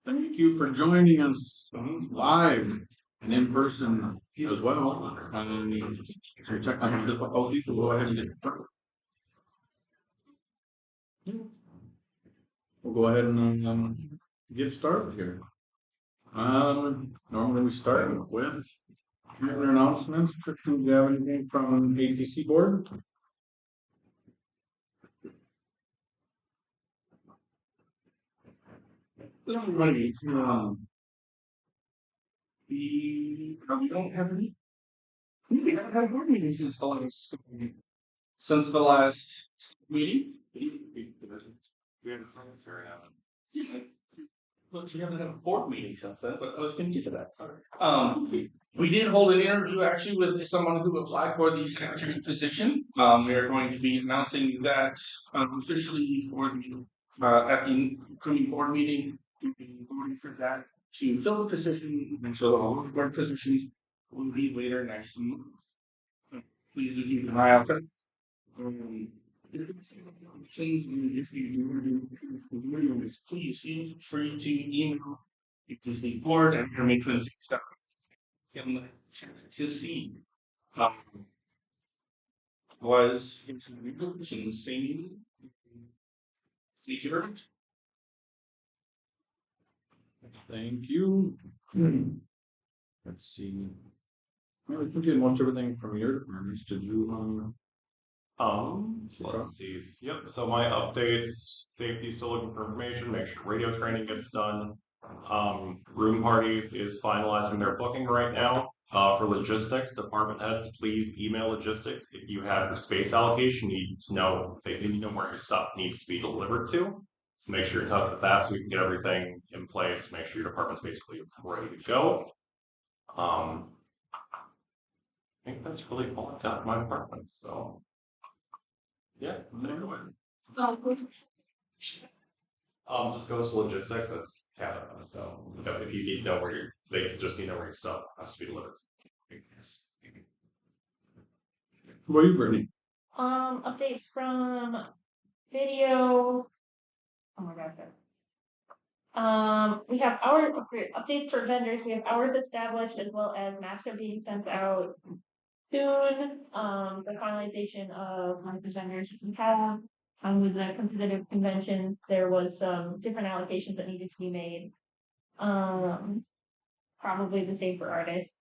Thank you for joining us live and in person as well. So technical difficulties, we'll go ahead and get started here. Normally we start with your announcements. Do you have anything from APC board? Everybody, we don't have any. We haven't had board meetings since the last meeting. We had a secretary out. Look, we haven't had a board meeting since then, but I was going to get to that. We did hold an interview actually with someone who applied for the secretary position. We are going to be announcing that officially for the at the coming board meeting. We'll be voting for that to fill the position, and so all the board positions will be later next month. Please do keep an eye out for it. If you do this, please feel free to email the board and your maintenance stuff to see was same. Thank you very much. Thank you. Let's see. Well, I think you did most everything from your departments. Did you So let's see. Yep. So my updates, safety still looking for information, make sure radio training gets done. Room parties is finalizing their booking right now. For logistics, department heads, please email logistics. If you have your space allocation, you need to know, they need to know where your stuff needs to be delivered to. So make sure you're touch with that so we can get everything in place, make sure your department's basically ready to go. I think that's really all I've got in my department. So yeah, go ahead. Just goes to logistics. That's Canada. So if you need to know where they just need to know where your stuff has to be delivered. Yes. What are you, Brittany? Updates from video. Oh my gosh. We have our updates for vendors. We have hours established as well as maps are being sent out soon. The finalization of the vendors we have. With the competitive conventions, there was some different allocations that needed to be made. Probably the same for artists.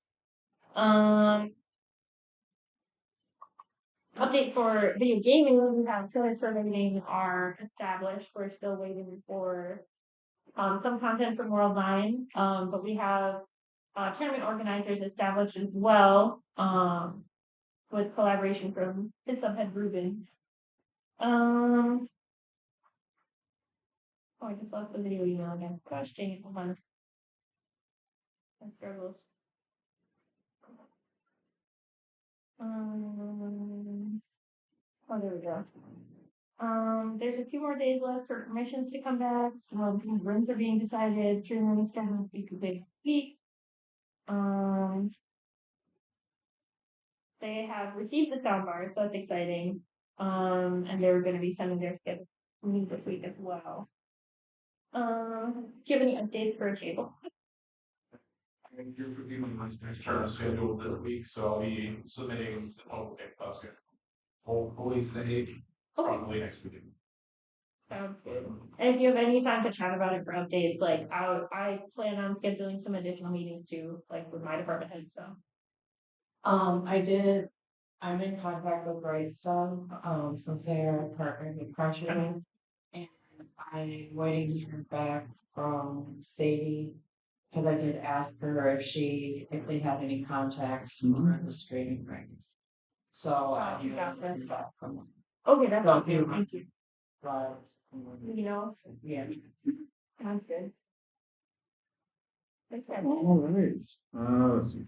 Update for video gaming, we have tournaments for gaming are established. We're still waiting for some content from World 9. But we have tournament organizers established as well, with collaboration from his subhead Ruben. Oh, I just lost the video email again. Gosh dang it, hold on. I struggles. Oh, there we go. There's a few more days left for permissions to come back. Rooms are being decided. Training is scheduled to be completed this week. They have received the soundbar, so that's exciting. And they're going to be sending their schedule this week as well. Do you have any updates for a table? You're giving my turn to schedule this week, so I'll be submitting hopefully today, probably next week. Sounds good. And if you have any time to chat about it for updates, like I plan on scheduling some additional meetings too, like with my department head. So I'm in contact with Brightstone, since they are partnered with Crunchyroll. And I'm waiting to hear back from Sadie, because I did ask her if they had any contacts for the streaming rights. So I need to hear back from them. okay, that's Well, okay. Thank you. But, You know, yeah. sounds good. Thanks, guys. All right. Let's see.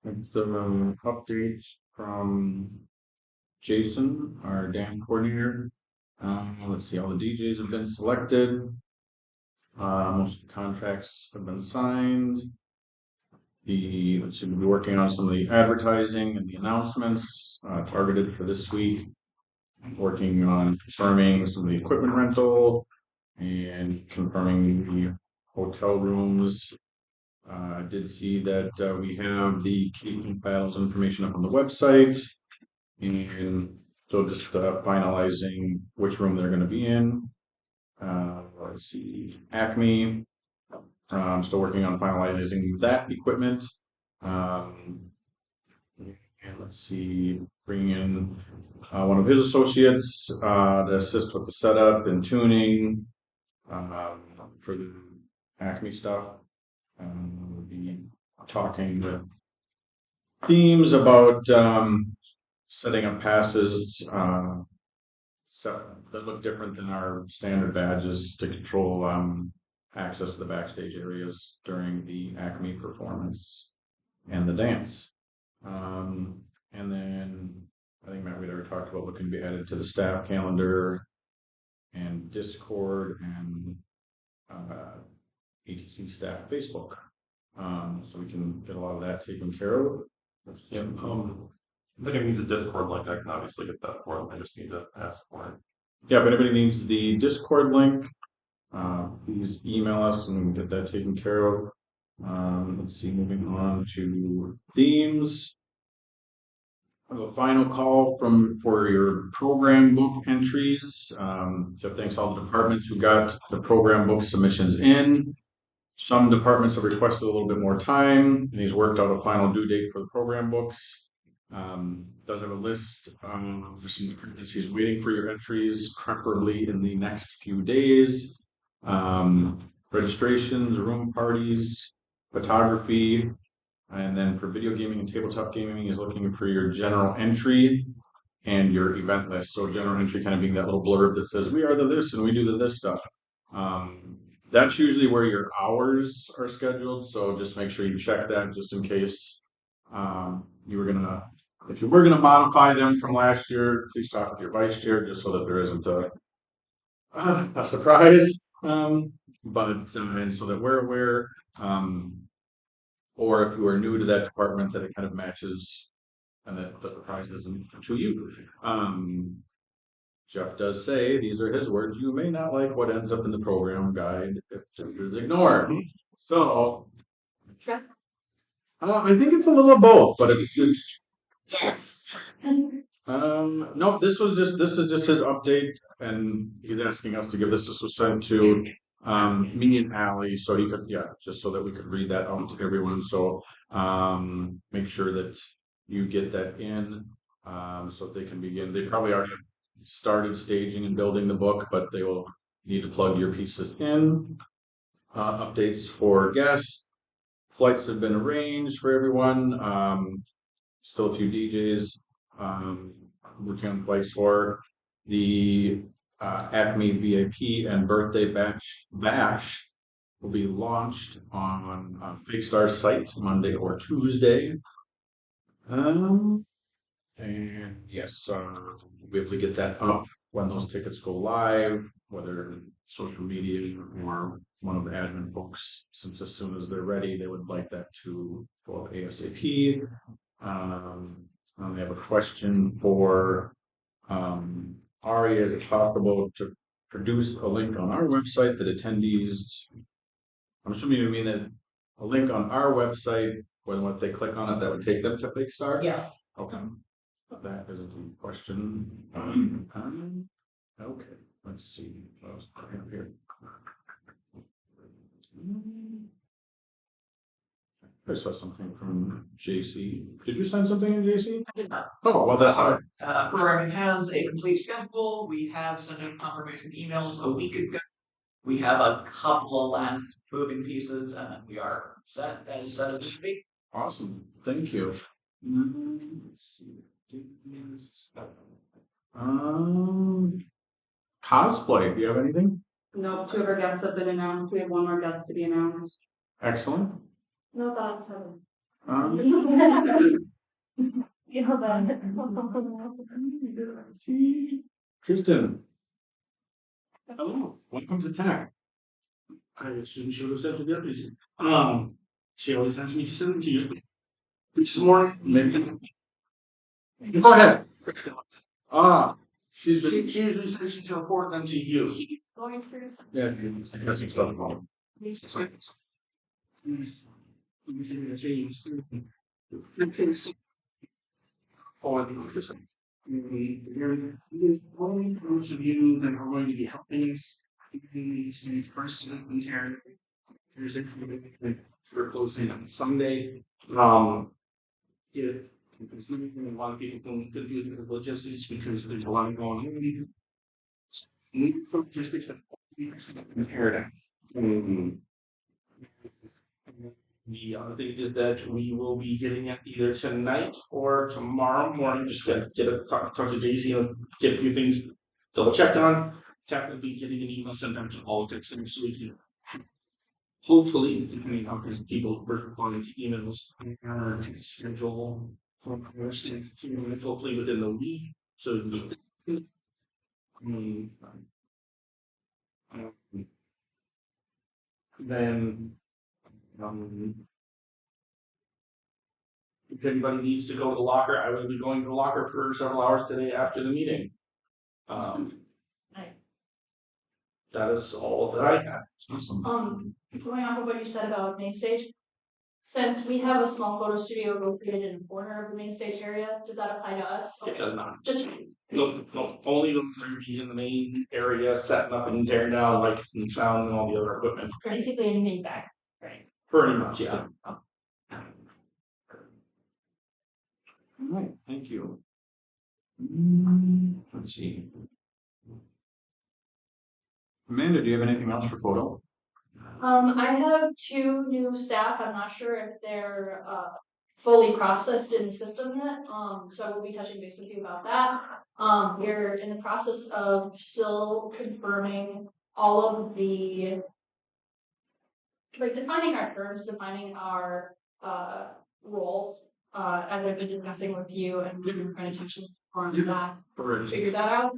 Next, updates from Jason, our dance coordinator. Let's see, all the DJs have been selected. Most of the contracts have been signed. Let's see, we'll be working on some of the advertising and the announcements targeted for this week. Working on confirming some of the equipment rental and confirming the hotel rooms. I did see that we have the Keaton Battles information up on the website, and so just finalizing which room they're going to be in. Let's see, Acme. I'm still working on finalizing that equipment. And let's see, bringing in one of his associates to assist with the setup and tuning for the Acme stuff. We'll be talking with themes about setting up passes that look different than our standard badges to control access to the backstage areas during the Acme performance and the dance. And then I think Matt, we'd already talked about what can be added to the staff calendar and Discord and ATC staff Facebook. So we can get a lot of that taken care of. If anybody needs a Discord link, I can obviously get that for them. I just need to ask for it. Yeah, if anybody needs the Discord link, please email us and we can get that taken care of. Let's see, moving on to themes. The final call for your program book entries. So thanks all the departments who got the program book submissions in. Some departments have requested a little bit more time, and he's worked out a final due date for the program books. Does have a list for some departments he's waiting for your entries, preferably in the next few days. Registrations, room parties, photography, and then for video gaming and tabletop gaming, he's looking for your general entry and your event list. So general entry kind of being that little blurb that says we are the this and we do the this stuff. That's usually where your hours are scheduled. So just make sure you check that just in case if you were gonna modify them from last year, please talk with your vice chair just so that there isn't a surprise. And so that we're aware. Or if you are new to that department, that it kind of matches and that the prize isn't to you. Jeff does say, these are his words, you may not like what ends up in the program guide if it is ignored. So, I think it's a little of both, but it's yes. No, this is just his update, and he's asking us to give this. This was sent to me and Allie, so he could, yeah, just so that we could read that out to everyone. So make sure that you get that in, so they can begin. They probably already started staging and building the book, but they will need to plug your pieces in. Updates for guests. Flights have been arranged for everyone. Still a few DJs working on flights for the Acme VIP and birthday bash will be launched on Big Star site Monday or Tuesday. And yes, we'll be able to get that up when those tickets go live, whether social media or one of the admin folks, since as soon as they're ready, they would like that to go up ASAP. I have a question for Ari. Is it possible to produce a link on our website that attendees? I'm assuming you mean that a link on our website, when they click on it, that would take them to Big Star? Yes. Okay. That is a question. Okay, let's see. What else do I have here? I saw something from JC. Did you send something in JC? I did not. Oh, well, that. Programming has a complete schedule. We have sent out confirmation emails a week ago. We have a couple of last moving pieces, and then we are set. That is set this week. Awesome. Thank you. Let's see. Cosplay. Do you have anything? No, 2 of our guests have been announced. We have 1 more guest to be announced. Excellent. No thoughts. You know that. Tristan. Hello. Welcome to Tech. I assume she would have said to the others. She always has me to send them to you. This morning, maybe. Go ahead. She usually says she's gonna forward them to you. It's going through some. Yeah, I guess it's not wrong. For the officers. Those of you that are going to be helping us in these person in here. Thursday for closing on Sunday. If there's something a lot of people don't confuse with logistics because there's a lot going on. Need for logistics that compared. The other thing is that we will be getting it either tonight or tomorrow morning. Just talk to JC and get a few things double checked on. Technically getting an email sent out to all Texans so we can hopefully, depending on how many people responding to emails, schedule from hopefully within the week. So then if anybody needs to go to the locker, I will be going to the locker for several hours today after the meeting. That is all that I have. Awesome. Going off of what you said about main stage, since we have a small photo studio located in the corner of the main stage area, does that apply to us? It does not. Just No, only the be in the main area, setting up and tearing down lights and sound and all the other equipment. basically anything back. Right. Pretty much, yeah. All right, thank you. Let's see. Amanda, do you have anything else for photo? I have 2 new staff. I'm not sure if they're fully processed in the system yet. So I will be touching base with you about that. We're in the process of still confirming all of the defining our terms, defining our roles. As I've been discussing with you, and we're going to touch on that, figure that out.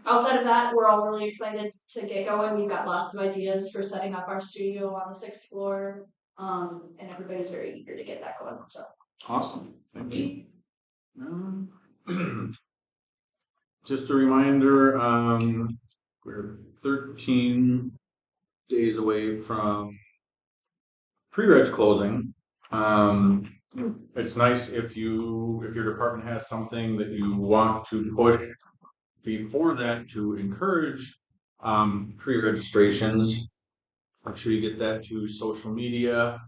Outside of that, we're all really excited to get going. We've got lots of ideas for setting up our studio on the 6th floor, and everybody's very eager to get that going. So Awesome, thank you. Just a reminder, we're 13 days away from pre-reg closing. It's nice if your department has something that you want to push before that to encourage pre-registrations. Make sure you get that to social media.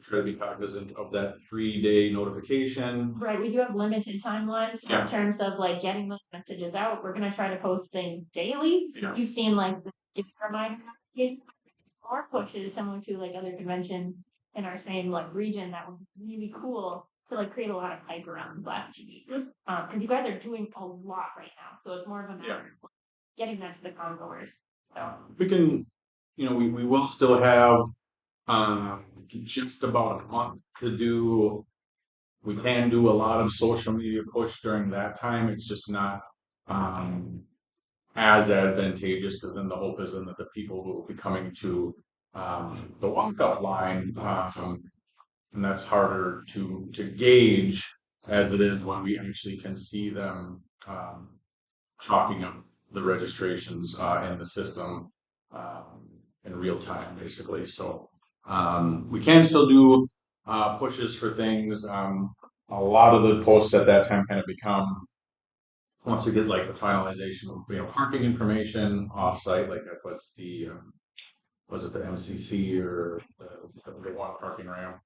Try to be cognizant of that 3-day notification. Right, we do have limited timelines Yeah. in terms of like getting those messages out. We're gonna try to post things daily. Yeah. You've seen like the different reminder or pushes similar to like other conventions in our same like region that would be really cool to like create a lot of hype around the last 2 weeks. And you guys are doing a lot right now, so it's more of a matter of getting that to the congoers. So We can, we will still have just about a month to do. We can do a lot of social media push during that time. It's just not as advantageous because then the hope is then that the people will be coming to the walkout line, and that's harder to gauge as it is when we actually can see them chalking up the registrations in the system in real time, basically. So we can still do pushes for things. A lot of the posts at that time kind of become, once we get like the finalization of parking information offsite, like what's the was it the MCC or the one parking ramp?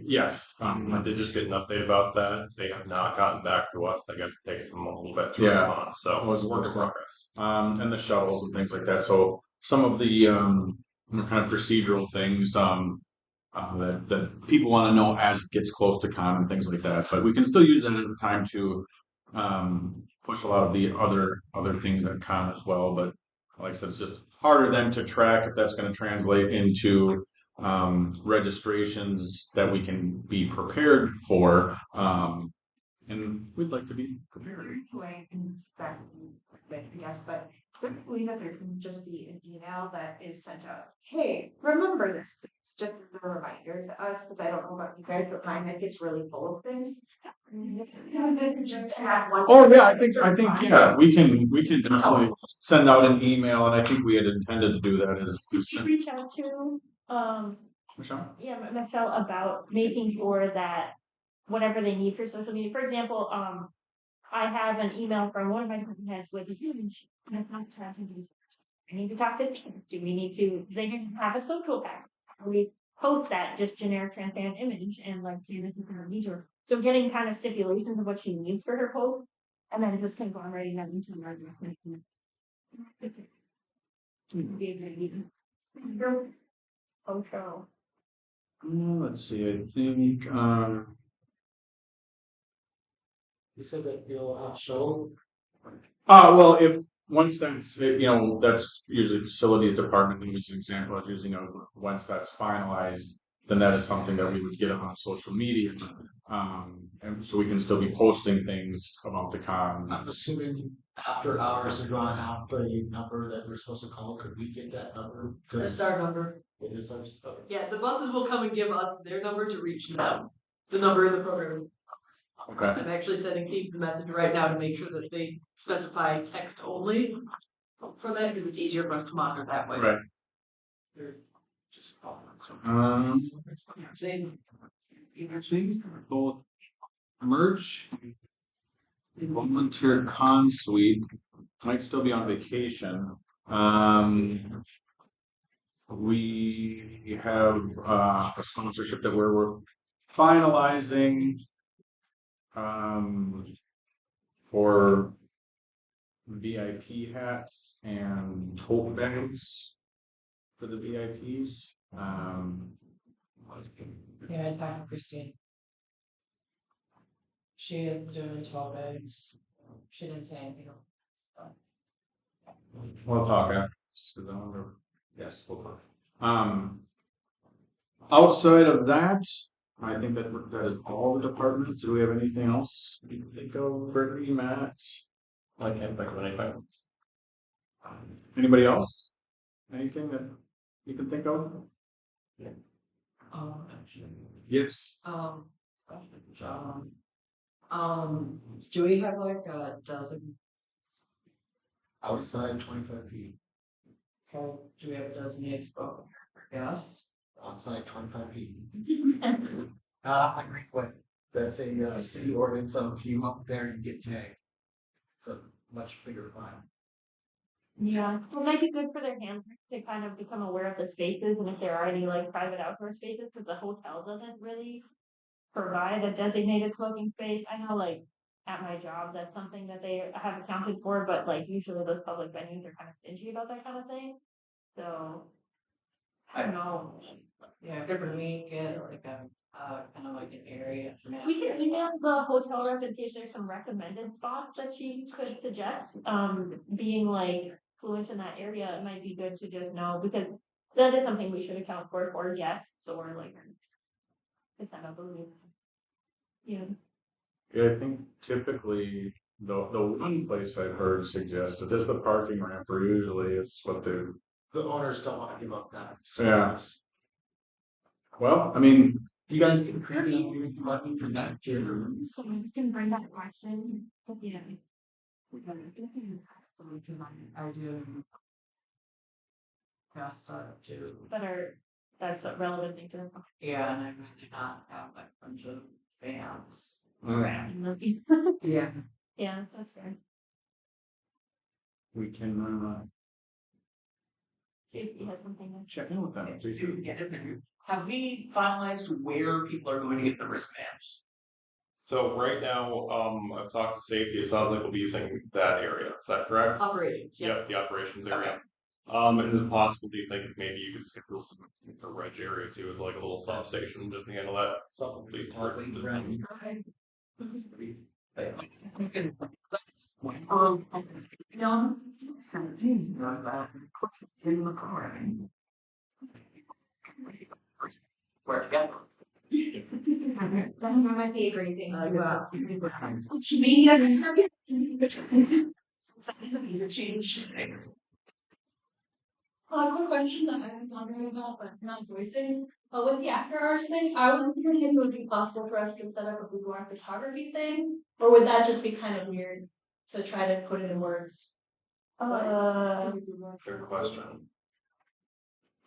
Yes. I did just get an update about that. They have not gotten back to us. I guess it takes them a little bit to respond. So it was work in progress. And the shuttles and things like that. So some of the kind of procedural things that people want to know as it gets close to con and things like that. But we can still use that at the time to push a lot of the other things at con as well. But like I said, it's just harder then to track if that's going to translate into registrations that we can be prepared for. And we'd like to be prepared. Way, and that's yes, but typically that there can just be an email that is sent out. Hey, remember this, please, just as a reminder to us, because I don't know about you guys, but mine gets really full of things. Oh yeah, I think yeah, we can definitely send out an email, and I think we had intended to do that as you should reach out to Michelle. yeah, Michelle about making sure that whatever they need for social media. For example, I have an email from one of my department heads with a huge, I need to talk to teams. Do we need to, they didn't have a social pack. We post that just generic transparent image and like say this is her Detour. So getting kind of stipulations of what she needs for her post and then just conglomerating that into the margins. Be a great meeting. Social. Let's see. I think You said that you'll have shows. well, if once that's that's usually facilities department as an example I was using of once that's finalized, then that is something that we would get on social media, and so we can still be posting things about the con. I'm assuming after hours are drawn out the number that we're supposed to call. Could we get that number? That's our number. It is our stuff. Yeah, the buses will come and give us their number to reach them. The number in the program. Okay. I'm actually sending teams a message right now to make sure that they specify text only for that because it's easier for us to monitor that way. Right. Both merch, volunteer con suite might still be on vacation. We have a sponsorship that we're finalizing for VIP hats and tote bags for the VIPs. Yeah, I talked to Christine. She is doing 12 bags. She didn't say anything. We'll talk after. Yes, we'll talk. Outside of that, I think that is all the departments. Do we have anything else you can think of, Gregory, Matt? I can't think of anything. Anybody else? Anything that you can think of? Actually, Yes. John. Do we have like a dozen? Outside 25 feet, Okay, do we have a designated spot? Yes. outside 25 feet. I agree with, that's a city ordinance, so if you up there, you get tagged. It's a much bigger fine. Yeah, it might be good for their handlers to kind of become aware of the spaces and if there are any like private outdoor spaces, because the hotel doesn't really provide a designated smoking space. I know like at my job, that's something that they have accounted for, but like usually those public venues are kind of stingy about that kind of thing. So I don't know. Yeah, could we get like a, kind of like an area? We can email the hotel rep and see if there's some recommended spots that she could suggest. Being like fluent in that area, it might be good to just know because that is something we should account for guests or like. It's not a belief. Yeah. Yeah, I think typically the one place I've heard suggested is the parking ramp, or usually it's what they. The owners don't want to give up that. Yeah. Well, I mean, You guys can create money from that too. So we can bring that question. Yeah. I do. Yes, too. That's a relevant thing to know. Yeah, and I do not have like a bunch of fans. Yeah, Yeah. that's fair. we can JC has something to check in with them. Have we finalized where people are going to get the wristbands? So right now, I've talked to safety. It sounds like we'll be using that area. Is that correct? Operating, yeah. Yep, the operations area. And is it possible, do you think maybe you could schedule some the reg area too as like a little stop station to handle that? Something please. No. In the car. Where together? That might be a great thing to do. Change. Quick question that I was wondering about, but not voicing. With the after hours thing, I was wondering if it would be possible for us to set up a boudoir photography thing, or would that just be kind of weird to try to put it in words? Fair question.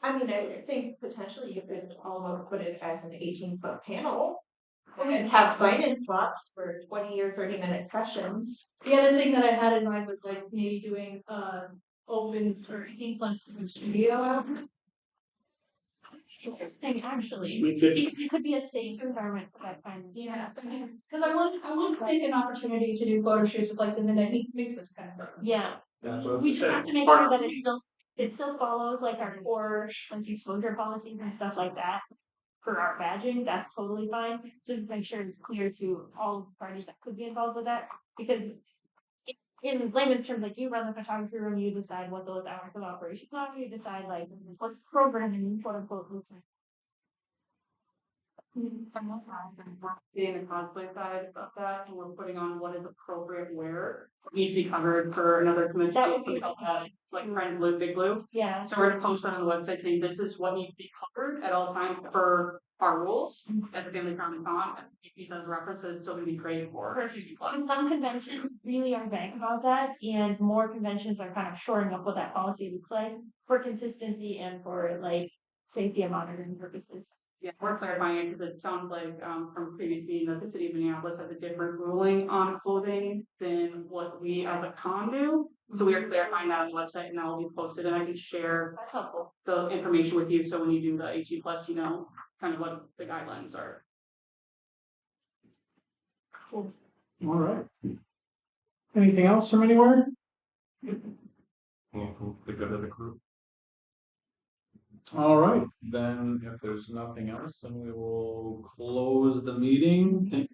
I mean, I think potentially you could almost put it as an 18-foot panel and have sign-in slots for 20 or 30-minute sessions. The other thing that I had in mind was like maybe doing open or 18+ studio. Interesting, actually. We could- Because it could be a safe environment for that kind of. Yeah, because I want to make an opportunity to do photo shoots with like the midnight mixes kind of thing. Yeah. That's what We we just said. have to make sure that it still follows like our core exposure policies and stuff like that. For our badging, that's totally fine. So just make sure it's clear to all parties that could be involved with that. Because in layman's terms, like you run the photography room, you decide what those hours of operation are, you decide like what programming quote unquote looks like. Seeing the cosplay side of that, and we're putting on what is appropriate wear needs to be covered for another convention. That would be Something called like Friend Blue, Big Blue. Yeah. So we're gonna post that on the website saying this is what needs to be covered at all times for our rules at the Family Comic Con. Use as a reference, but it's still gonna be great for. And some conventions really are vague about that, and more conventions are kind of shoring up what that policy looks like for consistency and for like safety and monitoring purposes. Yeah, we're clarifying it because it sounds like from previous meeting that the city of Minneapolis has a different ruling on clothing than what we as a con do. So we are clarifying that on the website and that will be posted and I can share That's helpful. the information with you. So when you do the 18+, you know, kind of what the guidelines are. Cool. All right. Anything else from anywhere? The good of the group. All right, then if there's nothing else, then we will close the meeting.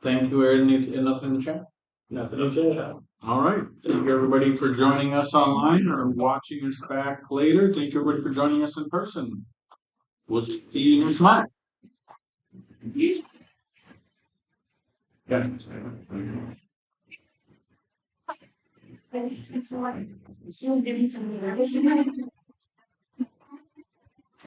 Thank you, Aaron. Nothing in the chat? Nothing in the chat. All right, thank you everybody for joining us online or watching us back later. Thank you everybody for joining us in person. We'll see you next month. Yeah.